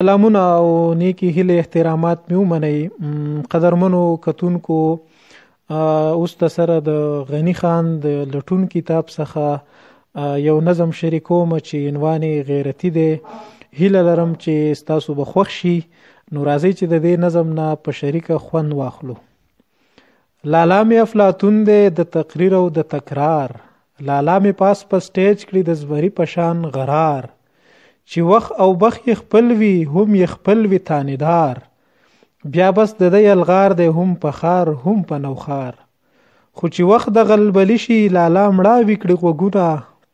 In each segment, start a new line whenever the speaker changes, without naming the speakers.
سلامونه او نیکی هیله احترامات مې ومنئ. قدرمنو کتونکو، اوس د سره د غني خان د لټون کتاب څخه یو نظم شریکوم چې عنوان یې غیرتي دی. هیله لرم چې ستاسو به خوښ شي. نو راځئ چې د دې نظم نه په شریکه خوند واخلو. لالا مې افلاطون دی د تقریر او د تکرار، لالا مې پاس په سټیج کړي د زمري په شان غرار، چې وخ او بخ یې خپل وي هم یې خپل وي تانیدار، بیا بس د دی الغار دی هم په خار هم په نوخار. خو چې وخت د غلبلی شي لالا مړاوي کړي غوږونه،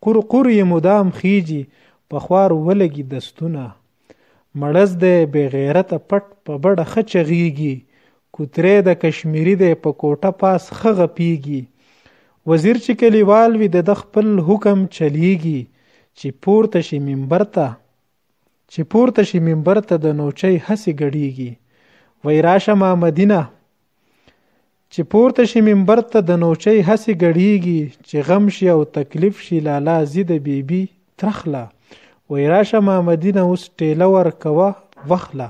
قر قر یې مدام خیجي په خوار ولګي دستونه. مړز دی بې غیرته پټ په بډه ښه چغیږي، کوتری د کشمیري دی په کوټه پاس ښه غپیږي. وزیر چې کلیوال وي د خپل حکم چلیږي، چې پورته شي منبر ته د نوچۍ هسې ګډیږي. وی راشه ما مدینه چې پورته شي منبر ته د نوچۍ هسې ګډیږي، چې غم شي او تکلیف شي لالا زی د بیبي ترخله. وی راشه ما مدینه اوس ټیله ورکوه وخله،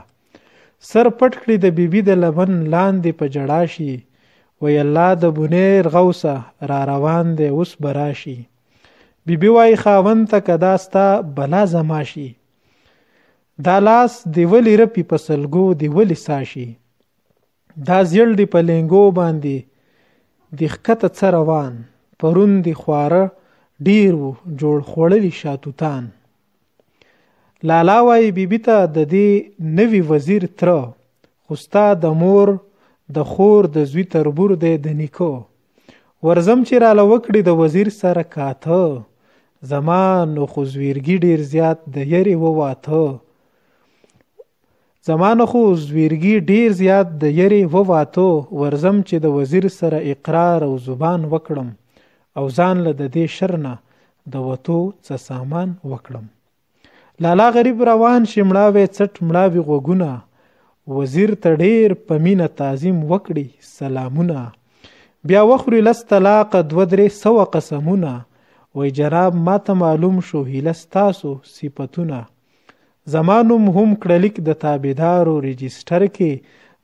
سر پټ کړي د بیبي د لمن لاندې په جړا شي. وی الله د بنیر غوسه را روان دی اوس براشي. بیبي وای خاوند ته که دا ستا بلا زما شي، دا لاس دی ولی رپی په سلګو دی ولی ساشي، دا زیړ دی په لنګو باندې دی ښکته څه روان، پرون دی خواره ډیر و جوړ خوړلی شاتوتان. لالا وای بیبي ته د دې نوي وزیر تره، خو ستا د مور د خور د زوی تربور دی د نیکو. ورزم چې راله وکړي د وزیر سره کاته، زما نو خو زویرګي ډیر زیات د یری وواته. ورزم چې د وزیر سره اقرار او زبان وکړم، او ځان له د دې شر نه د وتو څه سامان وکړم. لالا غریب روان شي مړاوی څټ مړاوی غوږونه، وزیر ته ډیر په مینه تعظیم وکړي سلامونه. بیا وخوري لس طلاقه 2-3 قسمونه، وی جناب ما ته معلوم شو هیله ستاسو صفتونه. زمانم هم کړلیک د تابیدارو رجسټر کې،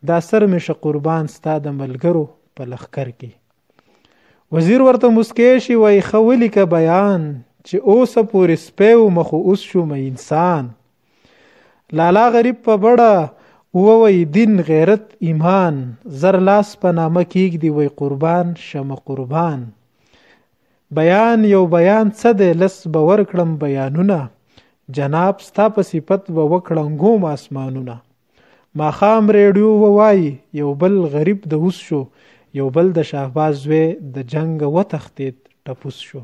دا سر مې شه قربان ستا د ملګرو په لښکر کې. وزیر ورته مسکی شي وی ښه ولیکه بیان، چې اوسه پورې سپی ومه خو اوس شومه انسان. لالا غریب په بړه ووی دین غیرت ایمان، زر لاس په نامه کیږدي وی قربان شمه قربان. بیان یو بیان څه دی لس به ورکړم بیانونه، جناب ستا په صفت به وکړنګوم اسمانونه. ماښام ریډیو ووایي یو بل غریب د اوس شو، یو بل د شهباز زوی د جنګ وتښتېد ټپوس شو.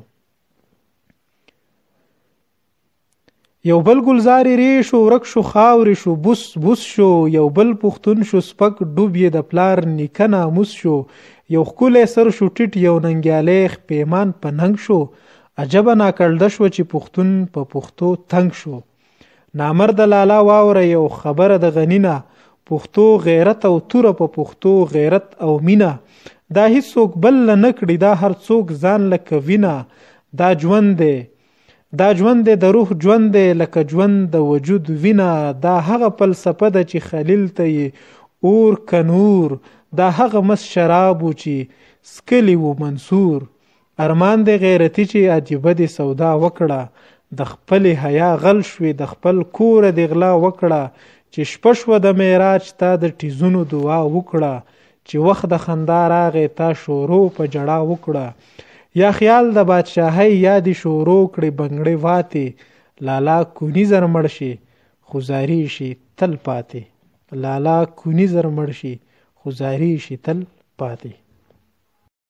یو بل ګلزار ری شو ورک شو خاورې شو بوس بوس شو، یو بل پښتون شو سپک ډوب یې د پلار نیکه ناموس شو. یو ښکلی سر شو ټیټ یو ننګیالی پیمان په ننګ شو، عجبه ناکړده شو چې پښتون په پښتو تنګ شو. نامرد لالا واوره یو خبره د غنینه، پښتو غیرت او توره په پښتو غیرت او مینه. دا هیڅوک بل نه کړي دا هر څوک ځان لکه وینه. دا ژوند دی د روح ژوند دی لکه ژوند د وجود وینه. دا هغه فلسفه ده چې خلیل ته یې اور که نور، دا هغه مس شراب و چې سکلی و منصور. ارمان دی غیرتی چې عجیبه دی سودا وکړه، د خپل حیا غل شوی د خپل کور دی غلا وکړه. چې شپه شوه د معراج تا د ټیزونو دعا وکړه، چې وخت د خندا راغی تا شورو په جړا وکړه. یا خیال د بادشاهۍ یادی شورو کړي بنګړې واتې، لالا کونی زر مړ شي خو زاری شي تل پاتې. لالا کونی زر مړ شي خو زاری شي تل پاتې.